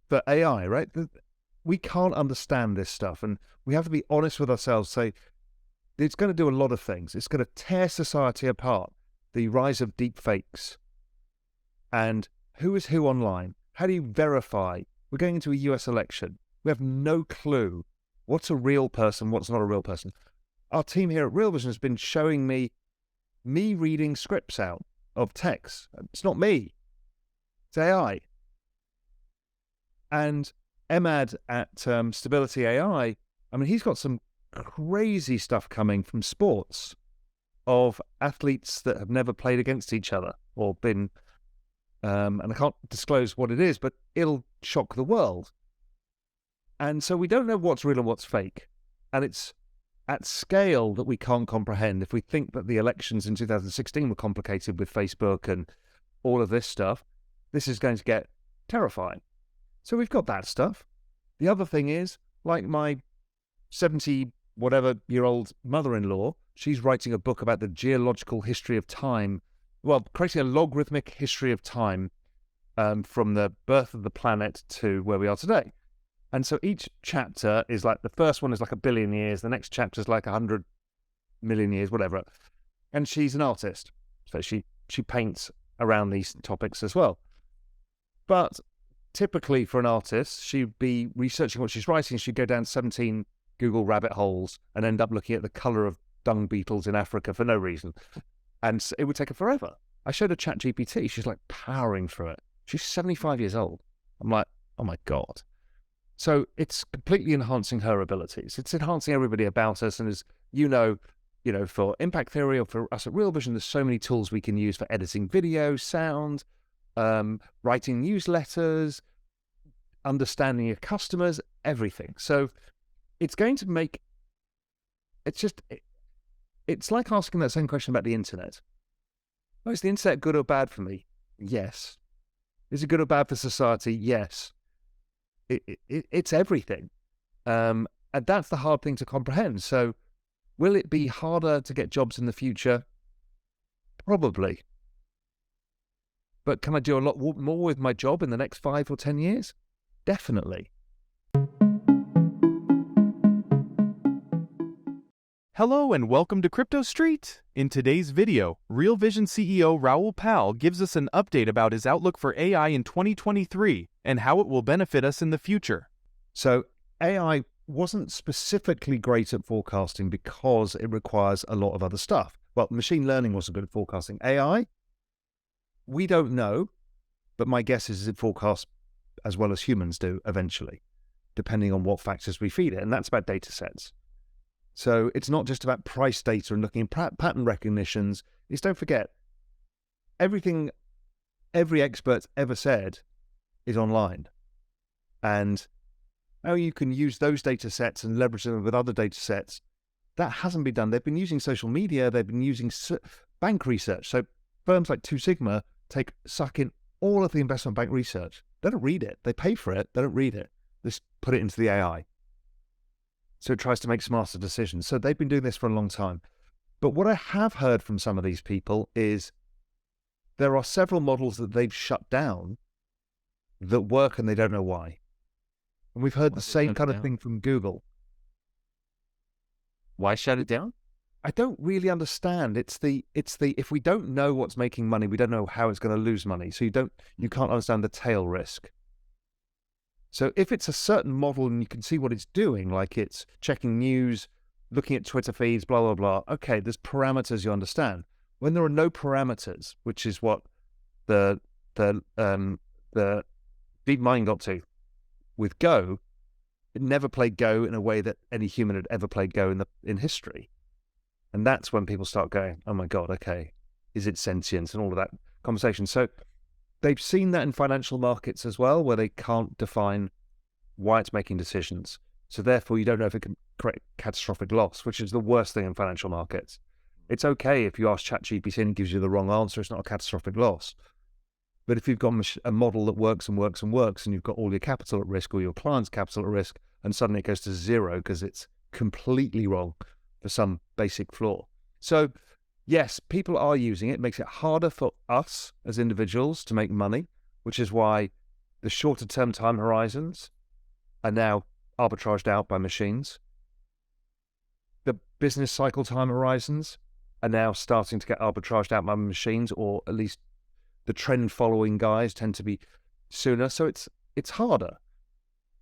for AI, right? We can't understand this stuff, and we have to be honest with ourselves. Say it's going to do a lot of things. It's going to tear society apart. The rise of deep fakes and who is who online. How do you verify? We're going into a US election. We have no clue what's a real person, what's not a real person. Our team here at Real Vision has been showing me reading scripts out of text. It's not me. It's AI. And Emad at Stability AI, I mean, he's got some crazy stuff coming from sports of athletes that have never played against each other or been, and I can't disclose what it is, but it'll shock the world. And so we don't know what's real and what's fake. And it's at scale that we can't comprehend. If we think that the elections in 2016 were complicated with Facebook and all of this stuff, this is going to get terrifying. So we've got that stuff. The other thing is, like my 70-whatever-year-old mother-in-law, she's writing a book about the geological history of time, well, creating a logarithmic history of time from the birth of the planet to where we are today. And so each chapter is like, the first one is like 1 billion years, the next chapter is like 100 million years, whatever. And she's an artist, so she paints around these topics as well. But typically for an artist, she'd be researching what she's writing. She'd go down 17 Google rabbit holes and end up looking at the color of dung beetles in Africa for no reason. And it would take her forever. I showed her ChatGPT. She's like powering through it. She's 75 years old. I'm like, oh my God. So it's completely enhancing her abilities. It's enhancing everybody about us. And as you know, for Impact Theory or for us at Real Vision, there's so many tools we can use for editing video, sound, writing newsletters, understanding your customers, everything. So it's going to make, it's like asking that same question about the internet. Oh, is the internet good or bad for me? Yes. Is it good or bad for society? Yes. It's everything. And that's the hard thing to comprehend. So will it be harder to get jobs in the future? Probably. But can I do a lot more with my job in the next 5 or 10 years? Definitely. Hello and welcome to Crypto Street. In today's video, Real Vision CEO Raoul gives us an update about his outlook for AI in 2023 and how it will benefit us in the future. So AI wasn't specifically great at forecasting because it requires a lot of other stuff. Well, machine learning wasn't good at forecasting. AI, we don't know, but my guess is it forecasts as well as humans do eventually, depending on what factors we feed it. And that's about data sets. So it's not just about price data and looking at pattern recognitions. It's, don't forget, everything every expert's ever said is online. And how you can use those data sets and leverage them with other data sets, that hasn't been done. They've been using social media. They've been using bank research. So firms like Two Sigma suck in all of the investment bank research. They don't read it. They pay for it. They don't read it. They just put it into the AI. So it tries to make smarter decisions. So they've been doing this for a long time. But what I have heard from some of these people is there are several models that they've shut down that work and they don't know why. And we've heard the same kind of thing from Google. Why shut it down? I don't really understand. It's the if we don't know what's making money, we don't know how it's going to lose money. So you can't understand the tail risk. So if it's a certain model and you can see what it's doing, like it's checking news, looking at Twitter feeds, blah, blah, blah, okay, there's parameters you understand. When there are no parameters, which is what the DeepMind got to with Go, it never played Go in a way that any human had ever played Go in history. And that's when people start going, oh my God, okay, is it sentient and all of that conversation. So they've seen that in financial markets as well, where they can't define why it's making decisions. So therefore, you don't know if it can create catastrophic loss, which is the worst thing in financial markets. It's okay if you ask ChatGPT and it gives you the wrong answer, it's not a catastrophic loss. But if you've got a model that works and works and works, and you've got all your capital at risk or your client's capital at risk, and suddenly it goes to zero because it's completely wrong for some basic flaw. So yes, people are using it. It makes it harder for us as individuals to make money, which is why The shorter term time horizons are now arbitraged out by machines. The business cycle time horizons are now starting to get arbitraged out by machines, or at least the trend following guys tend to be sooner. So it's harder.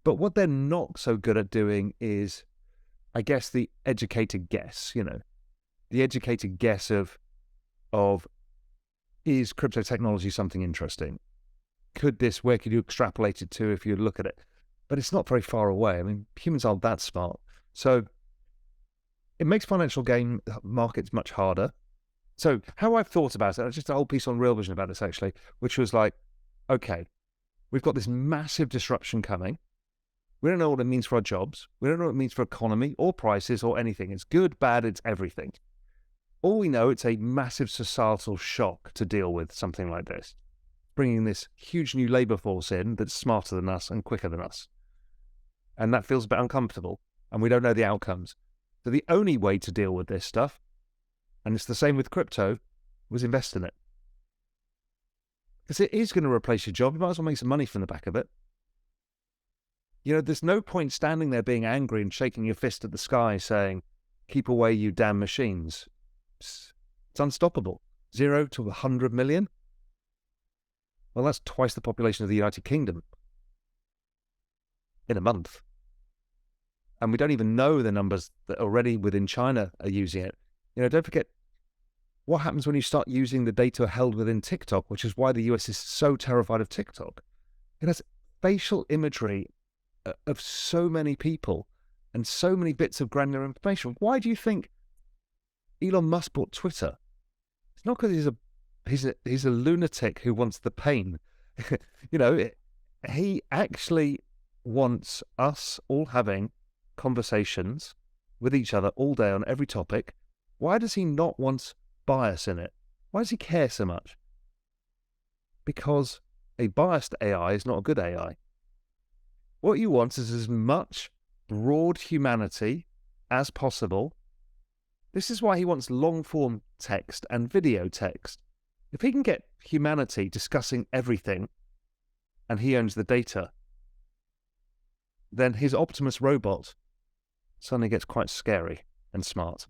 But what they're not so good at doing is, I guess, the educated guess, the educated guess of is crypto technology something interesting? Where could you extrapolate it to if you look at it? But it's not very far away. I mean, humans aren't that smart. So it makes financial game markets much harder. So how I've thought about it, just a whole piece on Real Vision about this actually, which was like, okay, we've got this massive disruption coming. We don't know what it means for our jobs. We don't know what it means for economy or prices or anything. It's good, bad, it's everything. All we know, it's a massive societal shock to deal with something like this, bringing this huge new labor force in that's smarter than us and quicker than us. And that feels a bit uncomfortable, and we don't know the outcomes. So the only way to deal with this stuff, and it's the same with crypto, was invest in it. Because it is going to replace your job. You might as well make some money from the back of it. There's no point standing there being angry and shaking your fist at the sky saying, keep away, you damn machines. It's unstoppable. 0 to 100 million? Well, that's twice the population of the United Kingdom in a month. And we don't even know the numbers that already within China are using it. Don't forget what happens when you start using the data held within TikTok, which is why the US is so terrified of TikTok. It has facial imagery of so many people and so many bits of granular information. Why do you think Elon Musk bought Twitter? It's not because he's a lunatic who wants the pain. He actually wants us all having conversations with each other all day on every topic. Why does he not want bias in it? Why does he care so much? Because a biased AI is not a good AI. What you want is as much broad humanity as possible. This is why he wants long-form text and video text. If he can get humanity discussing everything and he owns the data, then his Optimus robot suddenly gets quite scary and smart.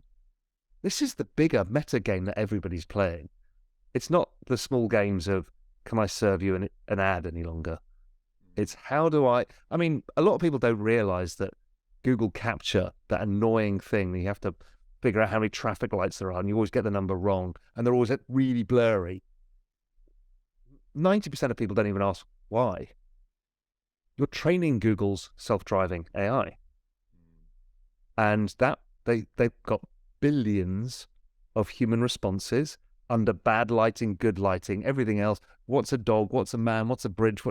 This is the bigger meta game that everybody's playing. It's not the small games of, can I serve you an ad any longer? It's how do I mean, a lot of people don't realize that Google Capture, that annoying thing that you have to figure out how many traffic lights there are, and you always get the number wrong, and they're always really blurry. 90% of people don't even ask why. You're training Google's self-driving AI. And that they've got billions of human responses under bad lighting, good lighting, everything else. What's a dog? What's a man? What's a bridge?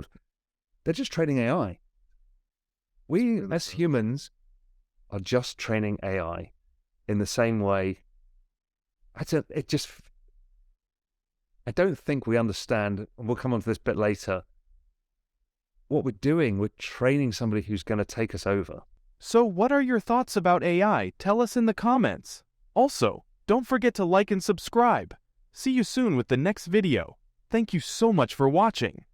They're just training AI. We, as humans, are just training AI in the same way. I don't think we understand, and we'll come on to this bit later, what we're doing. We're training somebody who's going to take us over. So what are your thoughts about AI? Tell us in the comments. Also, don't forget to like and subscribe. See you soon with the next video. Thank you so much for watching.